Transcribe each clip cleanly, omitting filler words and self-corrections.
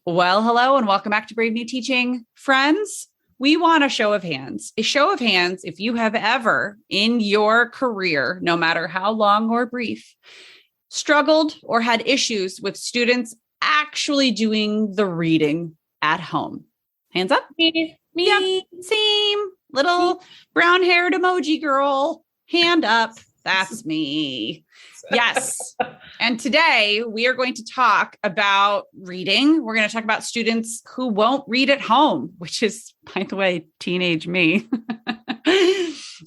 Well, hello and welcome back to Brave New Teaching. Friends, we want a show of hands. A show of hands if you have ever in your career, no matter how long or brief, struggled or had issues with students actually doing the reading at home. Hands up. Me. Yeah, same. Little brown-haired emoji girl. Hand up. That's me. Yes. And today we are going to talk about reading. We're going to talk about students who won't read at home, which is, by the way, teenage me.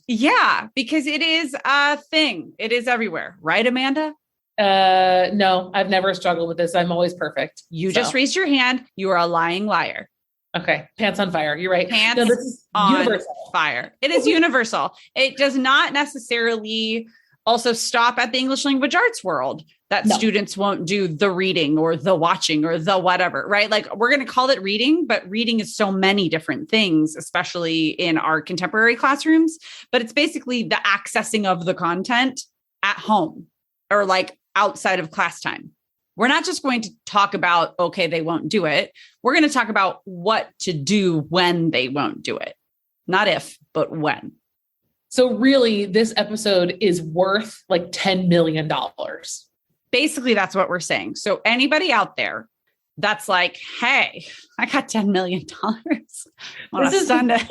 Yeah, because it is a thing. It is everywhere. Right, Amanda? No, I've never struggled with this. I'm always perfect. You just raised your hand. You are a lying liar. Okay. Pants on fire. You're right. Pants this is on universal. Fire. It is universal. It does not necessarily also stop at the English language arts world that students won't do the reading or the watching or the whatever, right? Like we're going to call it reading, but reading is so many different things, especially in our contemporary classrooms. But it's basically the accessing of the content at home or like outside of class time. We're not just going to talk about, okay, they won't do it. We're going to talk about what to do when they won't do it. Not if, but when. So really, this episode is worth like $10 million. Basically, that's what we're saying. So anybody out there that's like, hey, I got $10 million on a Sunday.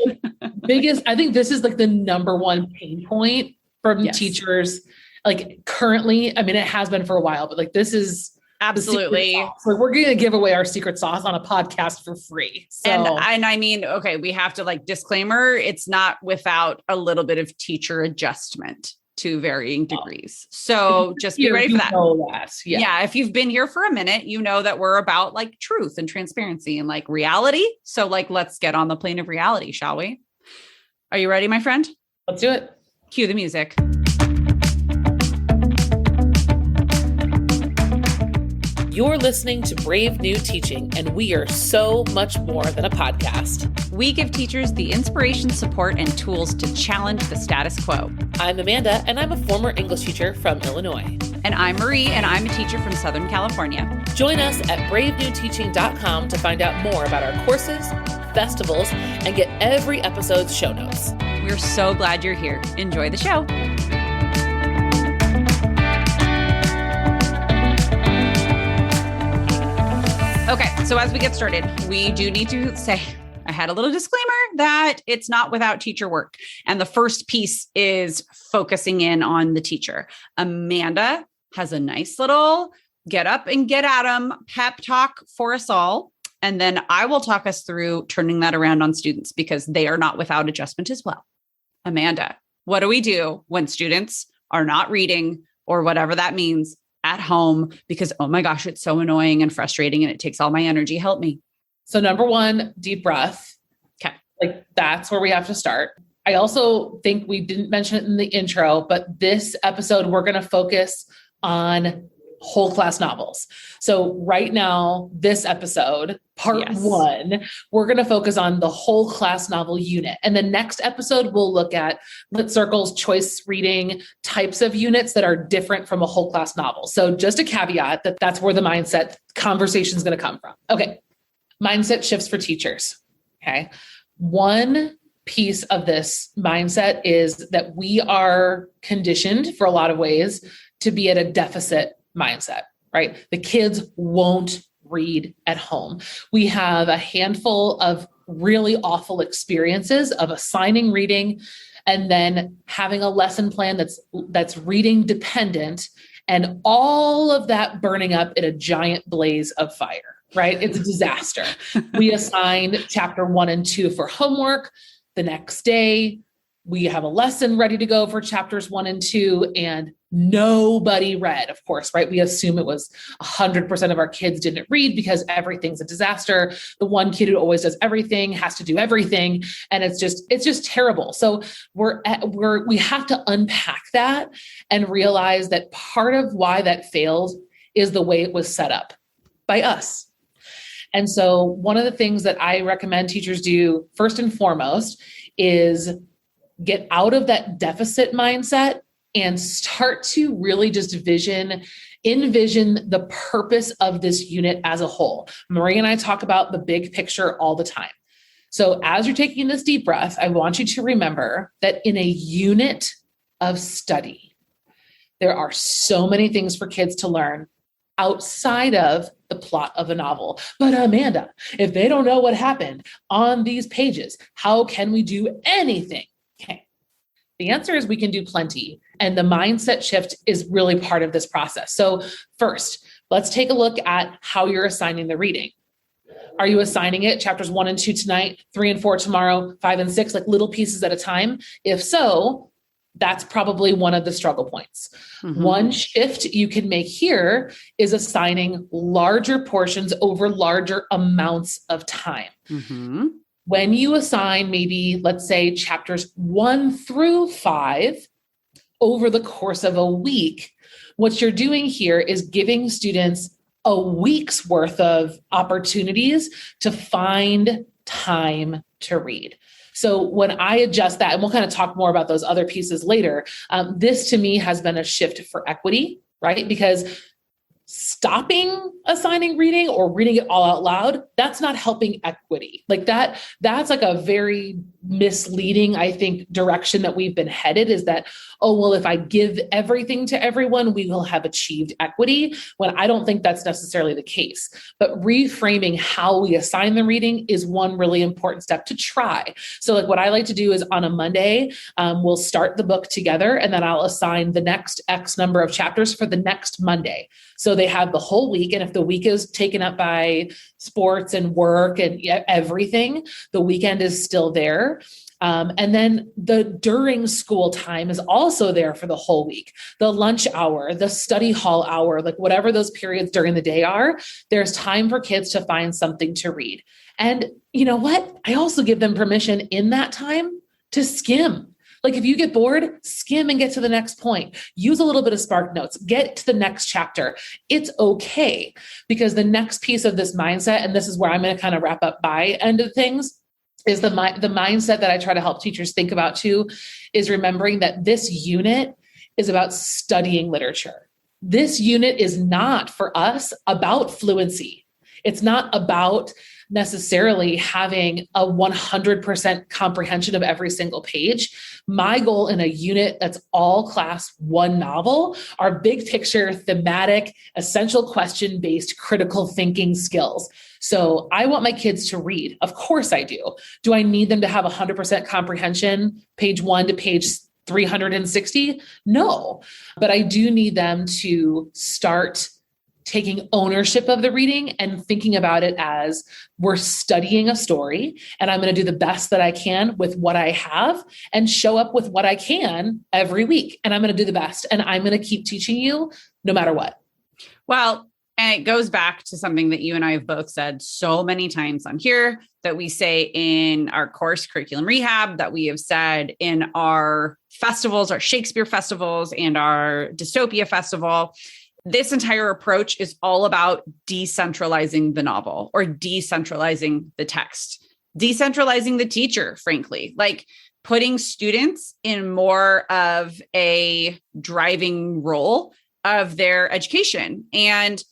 Biggest, I think this is like the number one pain point from teachers. Like currently, I mean, it has been for a while, but like this is absolutely. Like we're going to give away our secret sauce on a podcast for free. So. And I mean, okay, we have to like disclaimer. It's not without a little bit of teacher adjustment to varying degrees. So just be ready for that. Yeah. If you've been here for a minute, you know that we're about like truth and transparency and like reality. So like, let's get on the plane of reality, shall we? Are you ready, my friend? Let's do it. Cue the music. You're listening to Brave New Teaching, and we are so much more than a podcast. We give teachers the inspiration, support, and tools to challenge the status quo. I'm Amanda, and I'm a former English teacher from Illinois. And I'm Marie, and I'm a teacher from Southern California. Join us at bravenewteaching.com to find out more about our courses, festivals, and get every episode's show notes. We're so glad you're here. Enjoy the show. Okay, so as we get started, we do need to say, I had a little disclaimer that it's not without teacher work. And the first piece is focusing in on the teacher. Amanda has a nice little get up and get at 'em pep talk for us all. And then I will talk us through turning that around on students because they are not without adjustment as well. Amanda, what do we do when students are not reading or whatever that means at home because, oh my gosh, it's so annoying and frustrating and it takes all my energy. Help me. So number one, deep breath. Okay. Like that's where we have to start. I also think we didn't mention it in the intro, but this episode, we're going to focus on whole class novels. So right now, this episode, part one, we're going to focus on the whole class novel unit. And the next episode, we'll look at Lit Circle's choice reading types of units that are different from a whole class novel. So just a caveat that that's where the mindset conversation is going to come from. Okay. Mindset shifts for teachers. Okay. One piece of this mindset is that we are conditioned for a lot of ways to be at a deficit mindset, right? The kids won't read at home. We have a handful of really awful experiences of assigning reading and then having a lesson plan that's reading dependent and all of that burning up in a giant blaze of fire, right? It's a disaster. We assigned chapter 1 and 2 for homework. The next day, we have a lesson ready to go for chapters 1 and 2, and nobody read, of course, right? We assume it was 100% of our kids didn't read because everything's a disaster. The one kid who always does everything has to do everything. And it's just terrible. So we have to unpack that and realize that part of why that failed is the way it was set up by us. And so one of the things that I recommend teachers do first and foremost is get out of that deficit mindset and start to really just vision Envision the purpose of this unit as a whole. Marie and I talk about the big picture all the time. So as you're taking this deep breath, I want you to remember that in a unit of study, there are so many things for kids to learn outside of the plot of a novel. But Amanda, if they don't know what happened on these pages, how can we do anything? Okay. The answer is we can do plenty. And the mindset shift is really part of this process. So first, let's take a look at how you're assigning the reading. Are you assigning it chapters 1 and 2 tonight, 3 and 4 tomorrow, 5 and 6, like little pieces at a time? If so, that's probably one of the struggle points. Mm-hmm. One shift you can make here is assigning larger portions over larger amounts of time. Mm-hmm. When you assign maybe, let's say, chapters 1 through 5 over the course of a week, what you're doing here is giving students a week's worth of opportunities to find time to read. So when I adjust that, and we'll kind of talk more about those other pieces later, this to me has been a shift for equity, right? Because stopping assigning reading or reading it all out loud, that's not helping equity. Like that's like a very misleading, I think, direction that we've been headed, is that, oh, well, if I give everything to everyone, we will have achieved equity, when I don't think that's necessarily the case. But reframing how we assign the reading is one really important step to try. So like what I like to do is on a Monday, we'll start the book together, and then I'll assign the next X number of chapters for the next Monday. So they have the whole week. And if the week is taken up by sports and work and everything, the weekend is still there. And then the during school time is also there for the whole week. The lunch hour, the study hall hour, like whatever those periods during the day are, there's time for kids to find something to read. And you know what? I also give them permission in that time to skim. Like if you get bored, skim and get to the next point. Use a little bit of Spark Notes. Get to the next chapter. It's okay, because the next piece of this mindset, and this is where I'm going to kind of wrap up my end of things, is the mindset that I try to help teachers think about too, is remembering that this unit is about studying literature. This unit is not for us about fluency. It's not about necessarily having a 100% comprehension of every single page. My goal in a unit that's all class one novel are big picture, thematic, essential question-based critical thinking skills. So I want my kids to read. Of course I do. Do I need them to have 100% comprehension, page 1 to page 360? No, but I do need them to start taking ownership of the reading and thinking about it as we're studying a story, and I'm going to do the best that I can with what I have and show up with what I can every week. And I'm going to do the best, and I'm going to keep teaching you no matter what. Well, and it goes back to something that you and I have both said so many times on here, that we say in our course curriculum rehab, that we have said in our festivals, our Shakespeare festivals and our Dystopia festival. This entire approach is all about decentralizing the novel or decentralizing the text, decentralizing the teacher, frankly, like putting students in more of a driving role of their education. And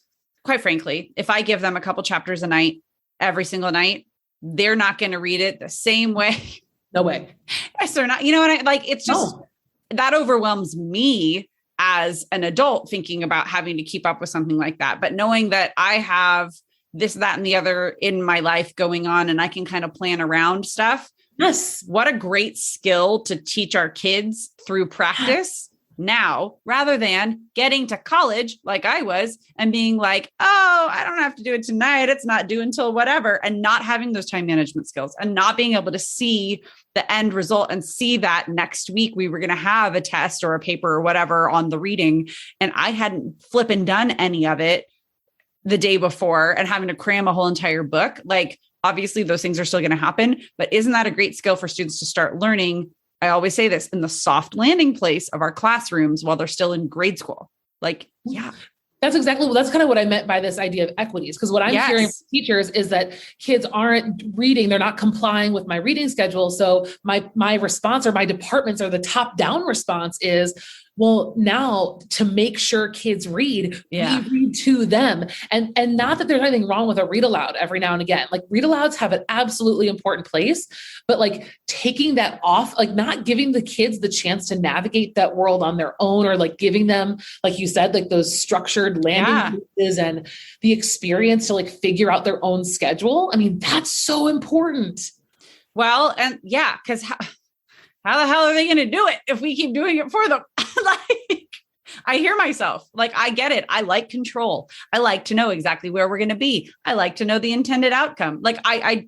quite frankly, if I give them a couple chapters a night, every single night, they're not going to read it the same way. No way. Yes, they're not. You know what? It's just, that overwhelms me as an adult thinking about having to keep up with something like that. But knowing that I have this, that, and the other in my life going on, and I can kind of plan around stuff. Yes. What a great skill to teach our kids through practice now, rather than getting to college like I was and being like, oh, I don't have to do it tonight. It's not due until whatever. And not having those time management skills and not being able to see the end result and see that next week we were going to have a test or a paper or whatever on the reading. And I hadn't flipping done any of it the day before and having to cram a whole entire book. Like, obviously those things are still going to happen, but isn't that a great skill for students to start learning? I always say this, in the soft landing place of our classrooms while they're still in grade school. Like, yeah. That's kind of what I meant by this idea of equities. Because what I'm hearing from teachers is that kids aren't reading, they're not complying with my reading schedule. So my response, or my department's, or the top down response is, Well, now to make sure kids read, Yeah. we read to them. And not that there's anything wrong with a read aloud every now and again. Like read alouds have an absolutely important place, but like taking that off, like not giving the kids the chance to navigate that world on their own, or like giving them, like you said, like those structured landing places and the experience to like figure out their own schedule. I mean, that's so important. Well, and yeah, because how the hell are they going to do it if we keep doing it for them? Like, I hear myself, like, I get it. I like control. I like to know exactly where we're going to be. I like to know the intended outcome. Like I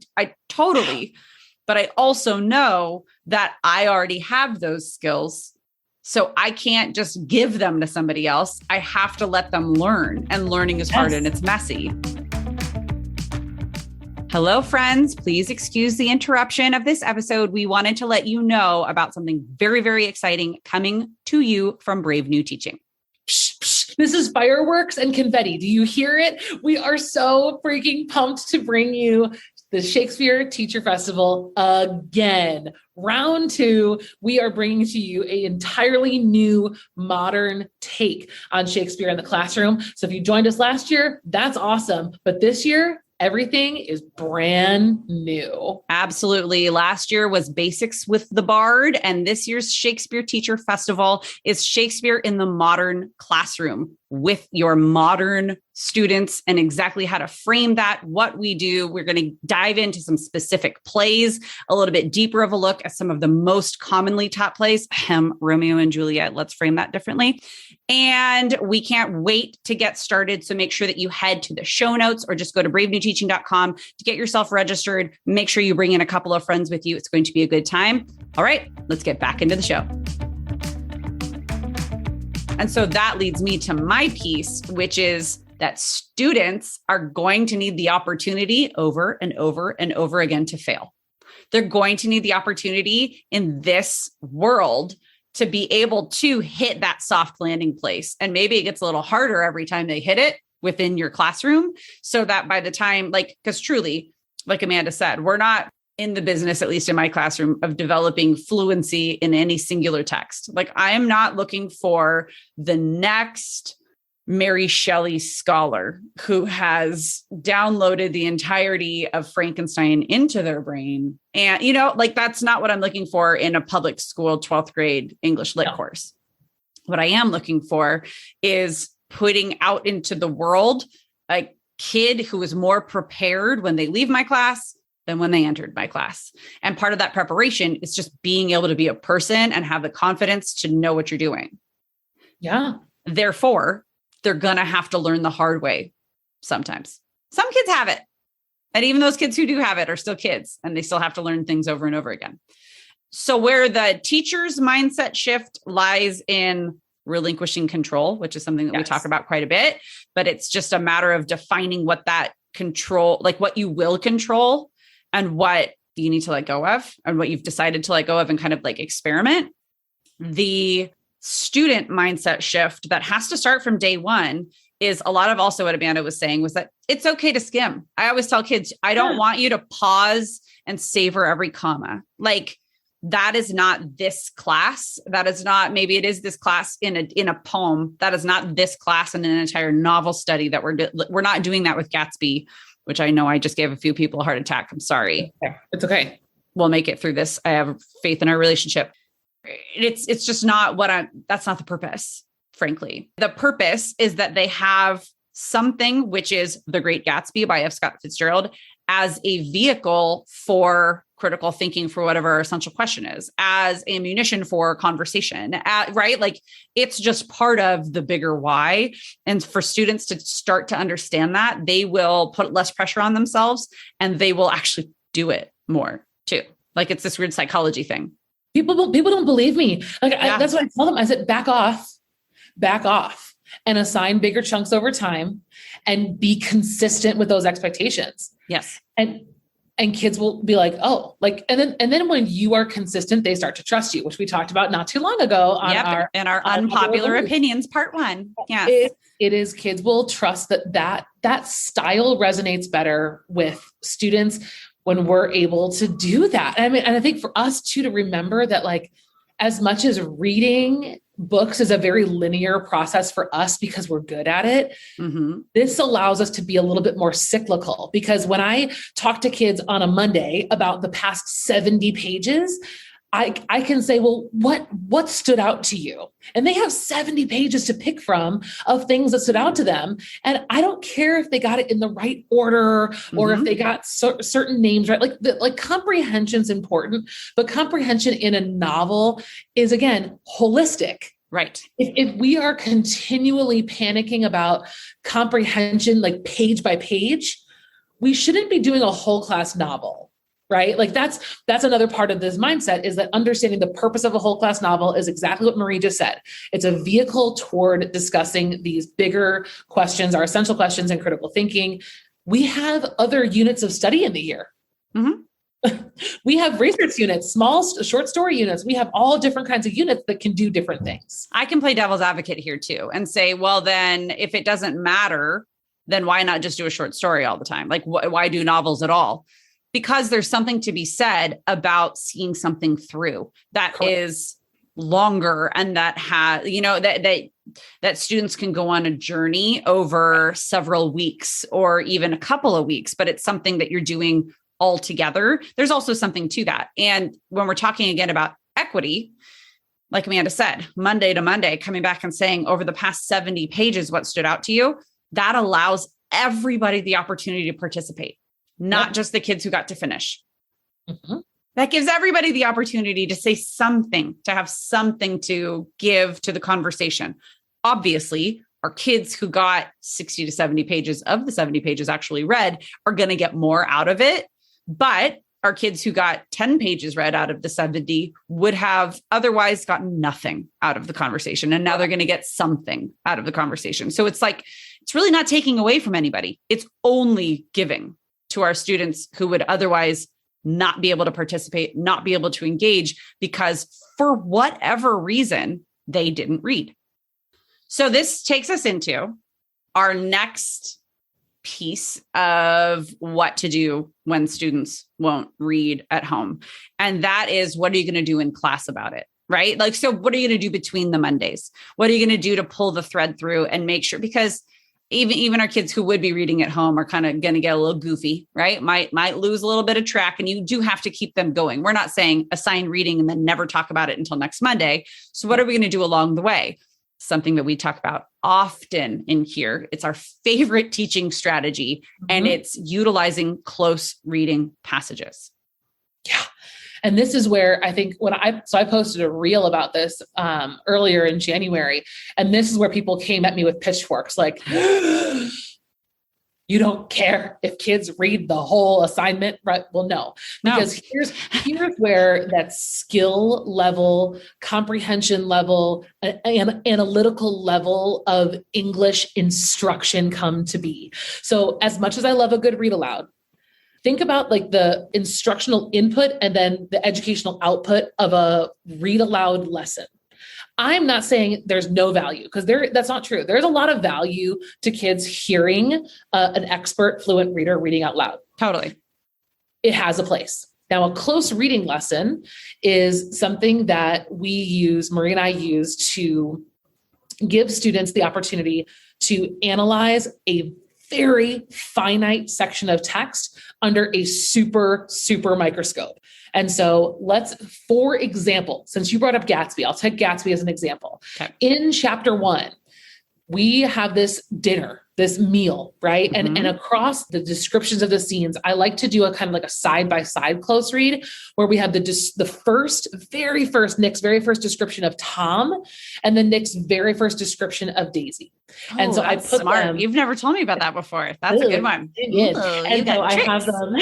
totally, but I also know that I already have those skills. So I can't just give them to somebody else. I have to let them learn, and learning is hard and it's messy. Hello, friends. Please excuse the interruption of this episode. We wanted to let you know about something very, very exciting coming to you from Brave New Teaching. This is fireworks and confetti. Do you hear it? We are so freaking pumped to bring you the Shakespeare Teacher Festival again. Round 2, we are bringing to you an entirely new modern take on Shakespeare in the classroom. So if you joined us last year, that's awesome. But this year, everything is brand new. Absolutely. Last year was Basics with the Bard, and this year's Shakespeare Teacher Festival is Shakespeare in the Modern Classroom, with your modern students and exactly how to frame that, what we do. We're going to dive into some specific plays, a little bit deeper of a look at some of the most commonly taught plays, Romeo and Juliet. Let's frame that differently. And we can't wait to get started. So make sure that you head to the show notes or just go to bravenewteaching.com to get yourself registered. Make sure you bring in a couple of friends with you. It's going to be a good time. All right, let's get back into the show. And so that leads me to my piece, which is that students are going to need the opportunity over and over and over again to fail. They're going to need the opportunity in this world to be able to hit that soft landing place. And maybe it gets a little harder every time they hit it within your classroom, so that by the time, like, because truly, like Amanda said, we're not in the business, at least in my classroom, of developing fluency in any singular text. Like, I am not looking for the next Mary Shelley scholar who has downloaded the entirety of Frankenstein into their brain. And, you know, like, that's not what I'm looking for in a public school 12th grade English lit course. What I am looking for is putting out into the world a kid who is more prepared when they leave my class than when they entered my class. And part of that preparation is just being able to be a person and have the confidence to know what you're doing. Yeah. Therefore, they're going to have to learn the hard way sometimes. Some kids have it. And even those kids who do have it are still kids, and they still have to learn things over and over again. So where the teacher's mindset shift lies in relinquishing control, which is something that we talk about quite a bit, but it's just a matter of defining what that control, like what you will control and what you need to let go of, and what you've decided to let go of, and kind of like experiment. The student mindset shift that has to start from day one is a lot of also what Amanda was saying, was that it's okay to skim. I always tell kids, I don't want you to pause and savor every comma. Like, that is not this class. That is not, maybe it is this class in a poem. That is not this class in an entire novel study that we're not doing that with Gatsby, which I know I just gave a few people a heart attack. I'm sorry. It's okay. We'll make it through this. I have faith in our relationship. It's just not that's not the purpose, frankly. The purpose is that they have something, which is The Great Gatsby by F. Scott Fitzgerald, as a vehicle for critical thinking for whatever our essential question is, as ammunition for conversation, right? Like, it's just part of the bigger why. And for students to start to understand that, they will put less pressure on themselves, and they will actually do it more too. Like, it's this weird psychology thing. People don't believe me. Like, that's what I tell them. I said, back off and assign bigger chunks over time and be consistent with those expectations. Yes. And kids will be like, oh, like, and then when you are consistent, they start to trust you, which we talked about not too long ago on our unpopular opinions, part 1. Yeah. It is, kids will trust that style resonates better with students when we're able to do that. And I think for us too, to remember that, like, as much as reading books is a very linear process for us because we're good at it. Mm-hmm. This allows us to be a little bit more cyclical, because when I talk to kids on a Monday about the past 70 pages, I can say, well, what stood out to you? And they have 70 pages to pick from of things that stood out to them. And I don't care if they got it in the right order or if they got certain names right. Like comprehension is important, but comprehension in a novel is, again, holistic. Right. If we are continually panicking about comprehension, like page by page, we shouldn't be doing a whole class novel. Right? Like that's another part of this mindset, is that understanding the purpose of a whole class novel is exactly what Marie just said. It's a vehicle toward discussing these bigger questions, our essential questions in critical thinking. We have other units of study in the year. Mm-hmm. We have research units, small short story units. We have all different kinds of units that can do different things. I can play devil's advocate here too and say, well, then if it doesn't matter, then why not just do a short story all the time? Like why do novels at all? Because there's something to be said about seeing something through that is longer, and that has, that students can go on a journey over several weeks or even a couple of weeks, but it's something that you're doing all together. There's also something to that. And when we're talking again about equity, like Amanda said, Monday to Monday, coming back and saying over the past 70 pages, what stood out to you, that allows everybody the opportunity to participate. Not just the kids who got to finish. Mm-hmm. That gives everybody the opportunity to say something, to have something to give to the conversation. Obviously, our kids who got 60 to 70 pages of the 70 pages actually read are going to get more out of it. But our kids who got 10 pages read out of the 70 would have otherwise gotten nothing out of the conversation. And now they're going to get something out of the conversation. So it's like, it's really not taking away from anybody. It's only giving to our students who would otherwise not be able to participate, not be able to engage, because for whatever reason, they didn't read. So this takes us into our next piece of what to do when students won't read at home. And that is, what are you going to do in class about it? Right? Like, so what are you going to do between the Mondays? What are you going to do to pull the thread through and make sure, because even our kids who would be reading at home are kind of going to get a little goofy, right? Might lose a little bit of track, and you do have to keep them going. We're not saying assign reading and then never talk about it until next Monday. So what are we going to do along the way? Something that we talk about often in here. It's our favorite teaching strategy, and it's utilizing close reading passages. Yeah. And this is where I think I posted a reel about this earlier in January, and this is where people came at me with pitchforks, like, you don't care if kids read the whole assignment, right? Well, no, because here's where that skill level, comprehension level, and analytical level of English instruction come to be. So as much as I love a good read aloud, think about like the instructional input and then the educational output of a read aloud lesson. I'm not saying there's no value, because that's not true. There's a lot of value to kids hearing an expert fluent reader reading out loud. Totally. It has a place. Now, a close reading lesson is something that Marie and I use to give students the opportunity to analyze a very finite section of text under a super, super microscope. And so for example, since you brought up Gatsby, I'll take Gatsby as an example. Okay. In chapter 1, we have this dinner, this meal, right? And across the descriptions of the scenes, I like to do a kind of like a side-by-side close read where we have Nick's very first description of Tom, and then Nick's very first description of Daisy. And so I put smart. them. You've never told me about that before. That's a good one. And so I have them.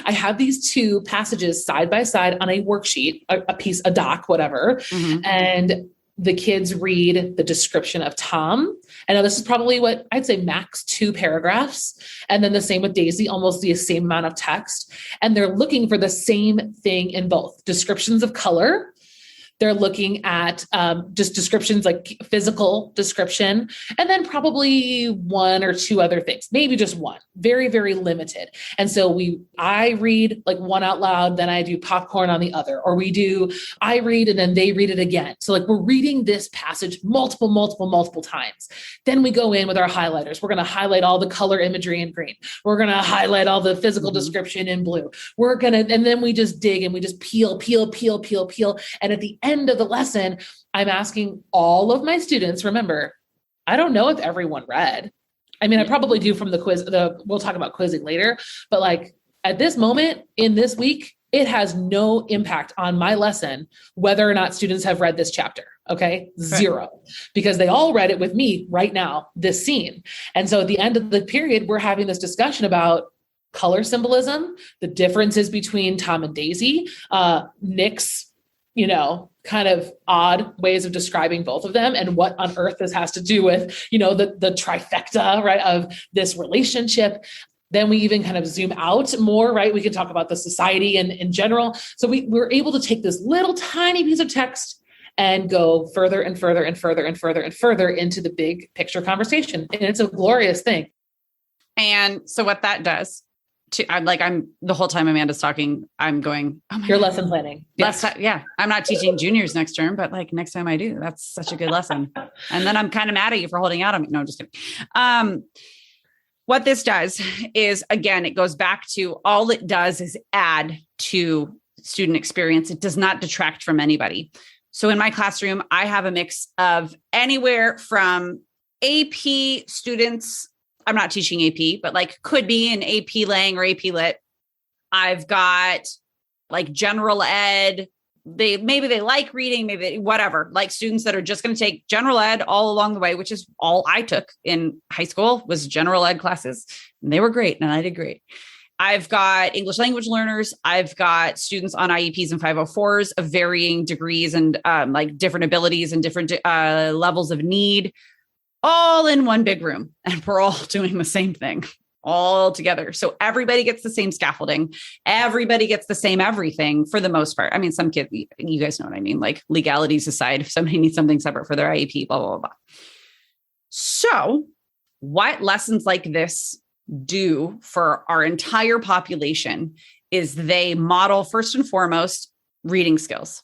I have these two passages side by side on a worksheet, a doc, whatever. And the kids read the description of Tom. And now this is probably what I'd say max 2 paragraphs. And then the same with Daisy, almost the same amount of text. And they're looking for the same thing in both: descriptions of color, They're looking at just descriptions, like physical description, and then probably one or two other things, maybe just one, very, very limited. And so I read like one out loud, then I do popcorn on the other, or I read and then they read it again. So like we're reading this passage multiple times. Then we go in with our highlighters. We're going to highlight all the color imagery in green. We're going to highlight all the physical description in blue. And then we just dig and we just peel. And at the end of the lesson, I'm asking all of my students, remember, I don't know if everyone read. I mean, I probably do from the quiz, we'll talk about quizzing later, but like at this moment in this week, it has no impact on my lesson, whether or not students have read this chapter. Okay. Zero, because they all read it with me right now, this scene. And so at the end of the period, we're having this discussion about color symbolism, the differences between Tom and Daisy, Nick's, kind of odd ways of describing both of them, and what on earth this has to do with, the trifecta, right, of this relationship. Then we even kind of zoom out more, right? We can talk about the society and in general. So we're able to take this little tiny piece of text and go further and further and further and further and further into the big picture conversation. And it's a glorious thing. And so what that does, I'm the whole time Amanda's talking, I'm going, oh my Your God. lesson planning. Yeah. I'm not teaching juniors next term, but like next time I do, that's such a good lesson. And then I'm kind of mad at you for holding out on me. No, just kidding. What this does is, again, it goes back to all it does is add to student experience. It does not detract from anybody. So in my classroom, I have a mix of anywhere from AP students. I'm not teaching AP, but like could be an AP Lang or AP Lit. I've got like general ed. Maybe they like reading, maybe whatever, like students that are just going to take general ed all along the way, which is all I took in high school was general ed classes. And they were great. And I did great. I've got English language learners. I've got students on IEPs and 504s of varying degrees and like different abilities and different levels of need, all in one big room. And we're all doing the same thing all together. So everybody gets the same scaffolding. Everybody gets the same everything for the most part. I mean, some kids, you guys know what I mean? Like legalities aside, if somebody needs something separate for their IEP, blah, blah, blah, blah. So what lessons like this do for our entire population is they model first and foremost reading skills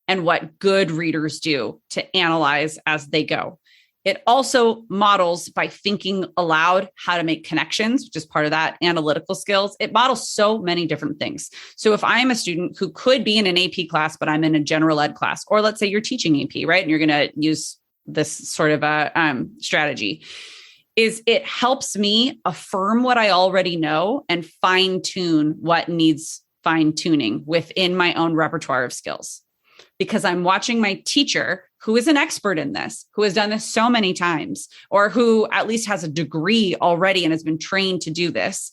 and what good readers do to analyze as they go. It also models by thinking aloud how to make connections, which is part of that analytical skills. It models so many different things. So if I'm a student who could be in an AP class, but I'm in a general ed class, or let's say you're teaching AP, right? And you're going to use this sort of a strategy, is it helps me affirm what I already know and fine tune what needs fine tuning within my own repertoire of skills. Because I'm watching my teacher, who is an expert in this, who has done this so many times, or who at least has a degree already and has been trained to do this.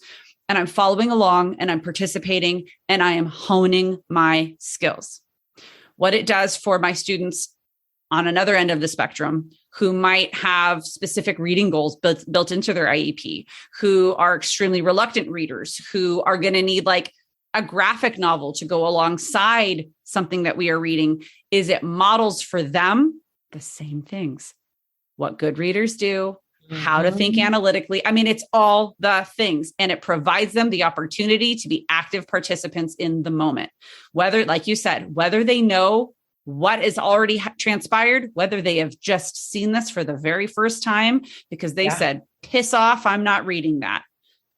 And I'm following along and I'm participating and I am honing my skills. What it does for my students on another end of the spectrum, who might have specific reading goals built into their IEP, who are extremely reluctant readers, who are going to need like a graphic novel to go alongside something that we are reading, is it models for them the same things. What good readers do, how to think analytically. I mean, it's all the things, and it provides them the opportunity to be active participants in the moment. Whether, like you said, whether they know what is already transpired, whether they have just seen this for the very first time because they said, piss off, I'm not reading that.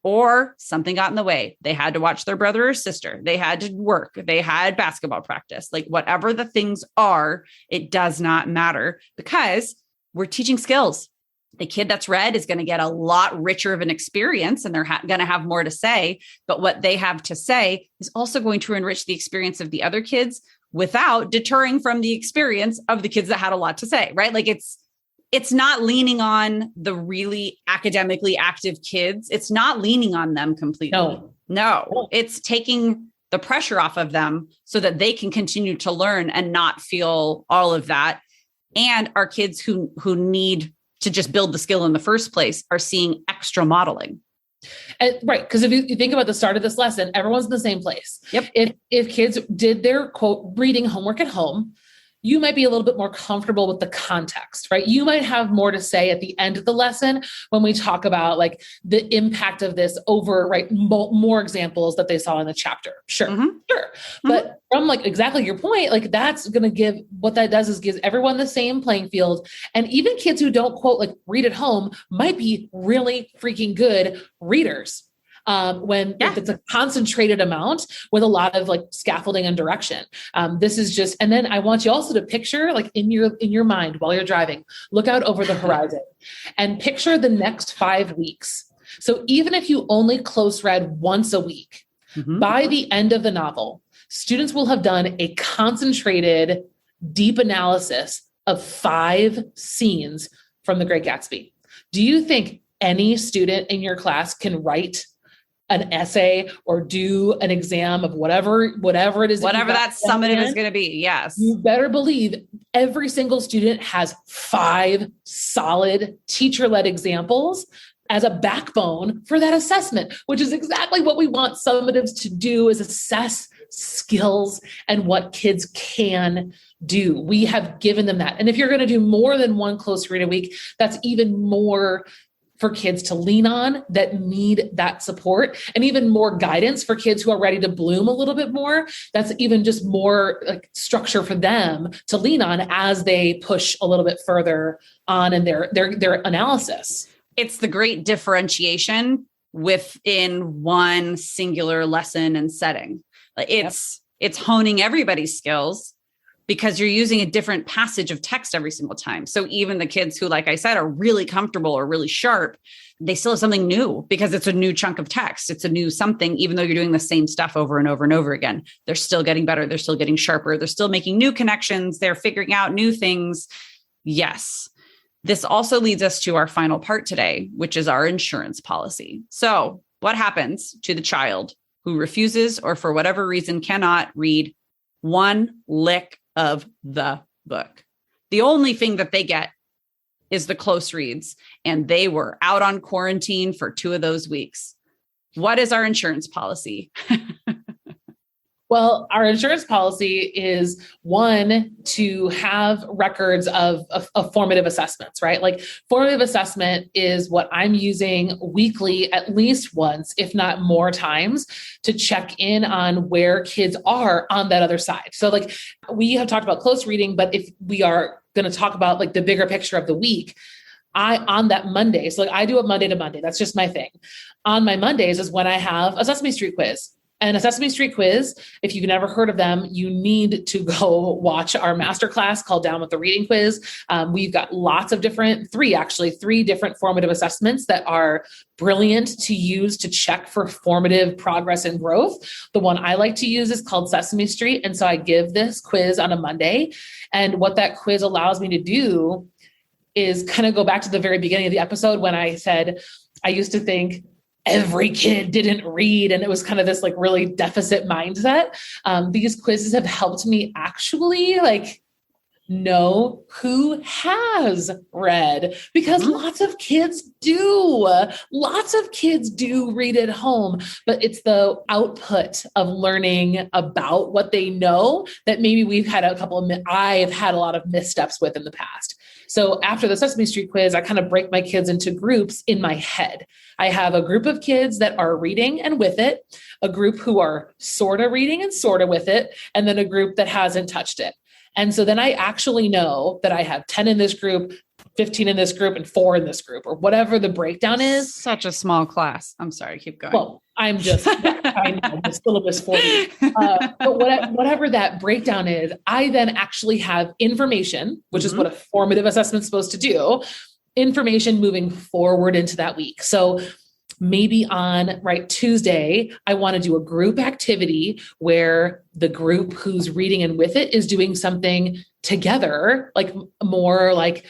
Or something got in the way. They had to watch their brother or sister. They had to work. They had basketball practice. Like whatever the things are, it does not matter because we're teaching skills. The kid that's read is going to get a lot richer of an experience and they're going to have more to say. But what they have to say is also going to enrich the experience of the other kids without deterring from the experience of the kids that had a lot to say, right? Like it's not leaning on the really academically active kids. It's not leaning on them completely. No, it's taking the pressure off of them so that they can continue to learn and not feel all of that. And our kids who need to just build the skill in the first place are seeing extra modeling. Right. Because if you think about the start of this lesson, everyone's in the same place. Yep. If kids did their quote reading homework at home, you might be a little bit more comfortable with the context, right? You might have more to say at the end of the lesson when we talk about like the impact of this over, right? More examples that they saw in the chapter. Sure. But from like exactly your point, like that's going to give, what that does is gives everyone the same playing field. And even kids who don't quote like read at home might be really freaking good readers. If it's a concentrated amount with a lot of like scaffolding and direction. This is just, and then I want you also to picture like in your mind while you're driving, look out over the horizon and picture the next 5 weeks. So even if you only close read once a week, by the end of the novel, students will have done a concentrated, deep analysis of 5 scenes from The Great Gatsby. Do you think any student in your class can write an essay or do an exam of whatever it is, whatever that summative is going to be? Yes. You better believe every single student has 5 solid teacher-led examples as a backbone for that assessment, which is exactly what we want summatives to do, is assess skills and what kids can do. We have given them that. And if you're going to do more than one close read a week, that's even more for kids to lean on that need that support, and even more guidance for kids who are ready to bloom a little bit more. That's even just more like structure for them to lean on as they push a little bit further on in their analysis. It's the great differentiation within one singular lesson and setting. It's honing everybody's skills, because you're using a different passage of text every single time. So even the kids who, like I said, are really comfortable or really sharp, they still have something new because it's a new chunk of text. It's a new something, even though you're doing the same stuff over and over and over again. They're still getting better. They're still getting sharper. They're still making new connections. They're figuring out new things. Yes. This also leads us to our final part today, which is our insurance policy. So what happens to the child who refuses or for whatever reason cannot read one lick of the book? The only thing that they get is the close reads, and they were out on quarantine for 2 of those weeks. What is our insurance policy? Well, our insurance policy is one, to have records of formative assessments, right? Like formative assessment is what I'm using weekly, at least once, if not more times, to check in on where kids are on that other side. So like we have talked about close reading, but if we are going to talk about like the bigger picture of the week, on that Monday, so like I do it Monday to Monday. That's just my thing. On my Mondays is when I have a Sesame Street quiz. And a Sesame Street quiz, if you've never heard of them, you need to go watch our masterclass called Down with the Reading Quiz. We've got lots of three different formative assessments that are brilliant to use to check for formative progress and growth. The one I like to use is called Sesame Street. And so I give this quiz on a Monday. And what that quiz allows me to do is kind of go back to the very beginning of the episode when I said, I used to think every kid didn't read, and it was kind of this like really deficit mindset. These quizzes have helped me actually like know who has read, because lots of kids do read at home, but it's the output of learning about what they know that maybe I've had a lot of missteps with in the past. So after the Sesame Street quiz, I kind of break my kids into groups in my head. I have a group of kids that are reading and with it, a group who are sort of reading and sort of with it, and then a group that hasn't touched it. And so then I actually know that I have 10 in this group, 15 in this group, and 4 in this group, or whatever the breakdown is. Such a small class. I'm sorry, keep going. Well, I'm just, I know the syllabus for you. But whatever that breakdown is, I then actually have information, which is what a formative assessment is supposed to do, information moving forward into that week. So maybe on Tuesday, I want to do a group activity where the group who's reading and with it is doing something together, like more like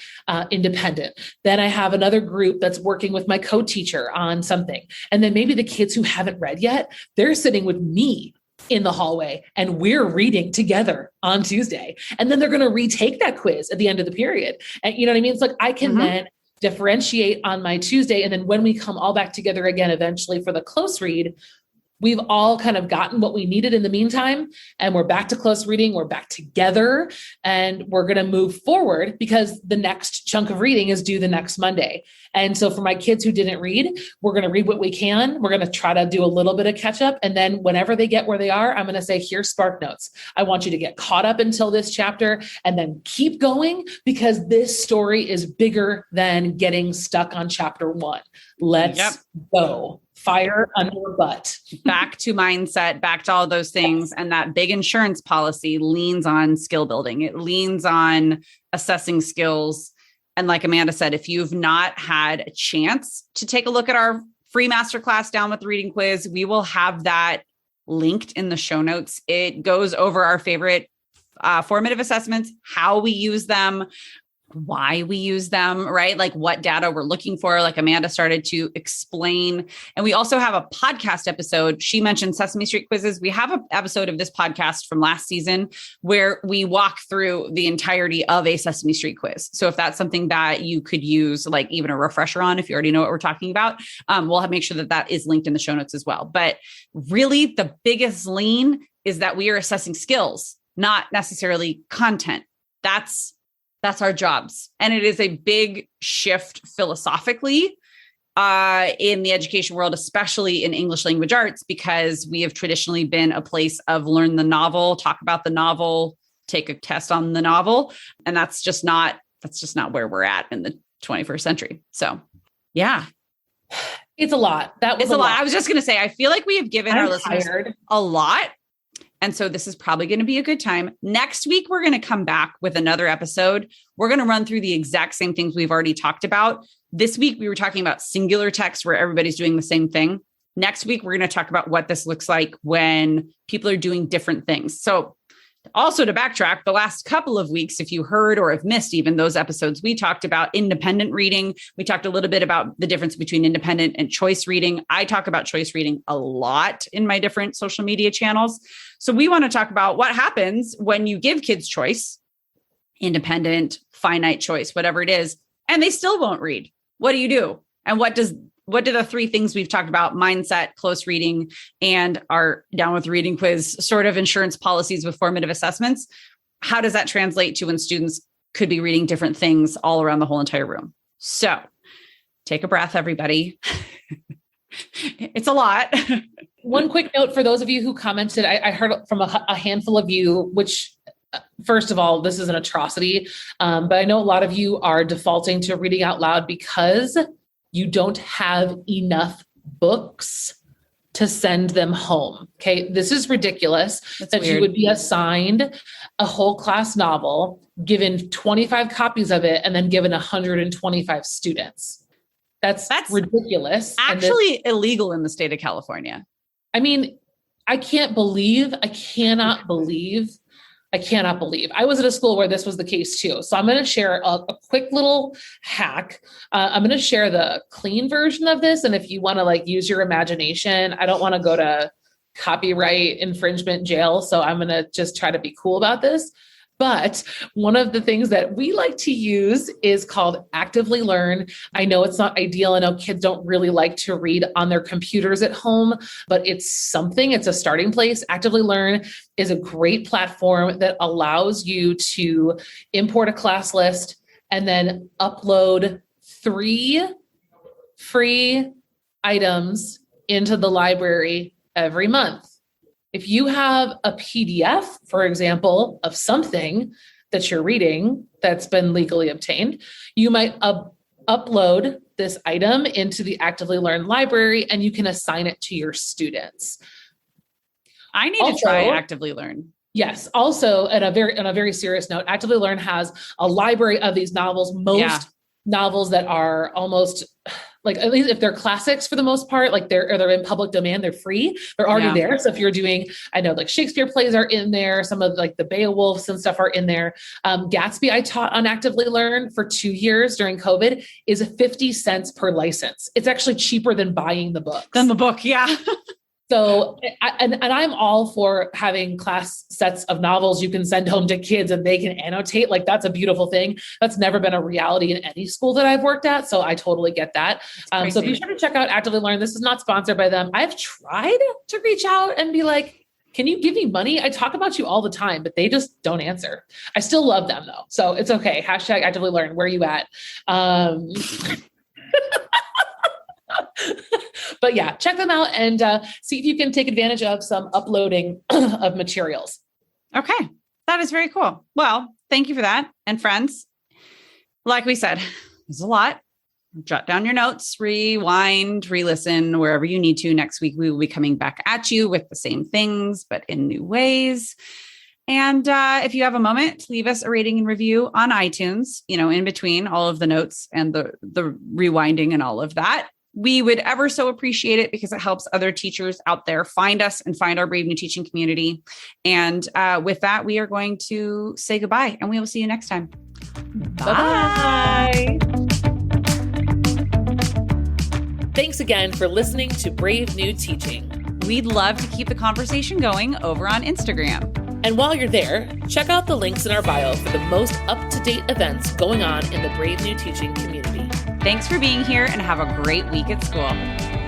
independent. Then I have another group that's working with my co-teacher on something. And then maybe the kids who haven't read yet, they're sitting with me in the hallway and we're reading together on Tuesday. And then they're going to retake that quiz at the end of the period. And you know what I mean? It's like I can then differentiate on my Tuesday. And then when we come all back together again, eventually for the close read, we've all kind of gotten what we needed in the meantime. And we're back to close reading. We're back together and we're going to move forward because the next chunk of reading is due the next Monday. And so for my kids who didn't read, we're going to read what we can. We're going to try to do a little bit of catch up. And then whenever they get where they are, I'm going to say, here's Spark Notes. I want you to get caught up until this chapter and then keep going because this story is bigger than getting stuck on chapter 1. Let's go. Fire under your butt. Back to mindset, back to all those things. And that big insurance policy leans on skill building. It leans on assessing skills. And like Amanda said, if you've not had a chance to take a look at our free masterclass Down with the Reading Quiz, we will have that linked in the show notes. It goes over our favorite formative assessments, how we use them, why we use them, right? Like what data we're looking for, like Amanda started to explain. And we also have a podcast episode. She mentioned Sesame Street quizzes. We have an episode of this podcast from last season where we walk through the entirety of a Sesame Street quiz. So if that's something that you could use, like even a refresher on, if you already know what we're talking about, we'll make sure that that is linked in the show notes as well. But really the biggest lean is that we are assessing skills, not necessarily content. That's our jobs. And it is a big shift philosophically in the education world, especially in English language arts, because we have traditionally been a place of learn the novel, talk about the novel, take a test on the novel. And that's just not where we're at in the 21st century. So yeah. It's a lot. It's a lot. I was just going to say, I feel like we have given our listeners tired. A lot. And so this is probably going to be a good time. Next week, we're going to come back with another episode. We're going to run through the exact same things we've already talked about. This week, we were talking about singular text where everybody's doing the same thing. Next week, we're going to talk about what this looks like when people are doing different things. So also to backtrack, the last couple of weeks, if you heard or have missed even those episodes, we talked about independent reading. We talked a little bit about the difference between independent and choice reading. I talk about choice reading a lot in my different social media channels. So we want to talk about what happens when you give kids choice, independent, finite choice, whatever it is, and they still won't read. What do you do? And what do the three things we've talked about, mindset, close reading, and our Down with the Reading Quiz, sort of insurance policies with formative assessments, how does that translate to when students could be reading different things all around the whole entire room? So take a breath, everybody. It's a lot. One quick note for those of you who commented, I heard from a handful of you, which first of all, this is an atrocity. But I know a lot of you are defaulting to reading out loud because you don't have enough books to send them home. Okay. This is ridiculous. That's that weird. You would be assigned a whole class novel, given 25 copies of it, and then given 125 students. That's ridiculous. Actually illegal in the state of California. I mean, I cannot believe. I was at a school where this was the case too. So I'm going to share a quick little hack. I'm going to share the clean version of this. And if you want to use your imagination, I don't want to go to copyright infringement jail. So I'm going to just try to be cool about this. But one of the things that we like to use is called Actively Learn. I know it's not ideal. I know kids don't really like to read on their computers at home, but it's a starting place. Actively Learn is a great platform that allows you to import a class list and then upload 3 free items into the library every month. If you have a PDF, for example, of something that you're reading that's been legally obtained, you might upload this item into the Actively Learn library and you can assign it to your students. I need to try Actively Learn. Yes. Also, on a very serious note, Actively Learn has a library of these novels. Most novels that are almost at least if they're classics for the most part, they're in public domain, they're free, they're already there. So if you're doing, I know Shakespeare plays are in there, some of the Beowulfs and stuff are in there. Gatsby, I taught on Actively Learn for 2 years during COVID, is 50 cents per license. It's actually cheaper than buying the book. Yeah. So, and I'm all for having class sets of novels you can send home to kids and they can annotate. Like that's a beautiful thing. That's never been a reality in any school that I've worked at. So I totally get that. So be sure to check out Actively Learn. This is not sponsored by them. I've tried to reach out and be like, can you give me money? I talk about you all the time, but they just don't answer. I still love them though. So it's okay. Hashtag Actively Learn. Where are you at? But yeah, check them out and see if you can take advantage of some uploading of materials. Okay. That is very cool. Well, thank you for that. And friends, like we said, there's a lot. Jot down your notes, rewind, re-listen wherever you need to. Next week, we will be coming back at you with the same things, but in new ways. And if you have a moment, leave us a rating and review on iTunes, in between all of the notes and the rewinding and all of that. We would ever so appreciate it because it helps other teachers out there find us and find our Brave New Teaching community. And with that, we are going to say goodbye and we will see you next time. Bye. Thanks again for listening to Brave New Teaching. We'd love to keep the conversation going over on Instagram. And while you're there, check out the links in our bio for the most up-to-date events going on in the Brave New Teaching community. Thanks for being here and have a great week at school.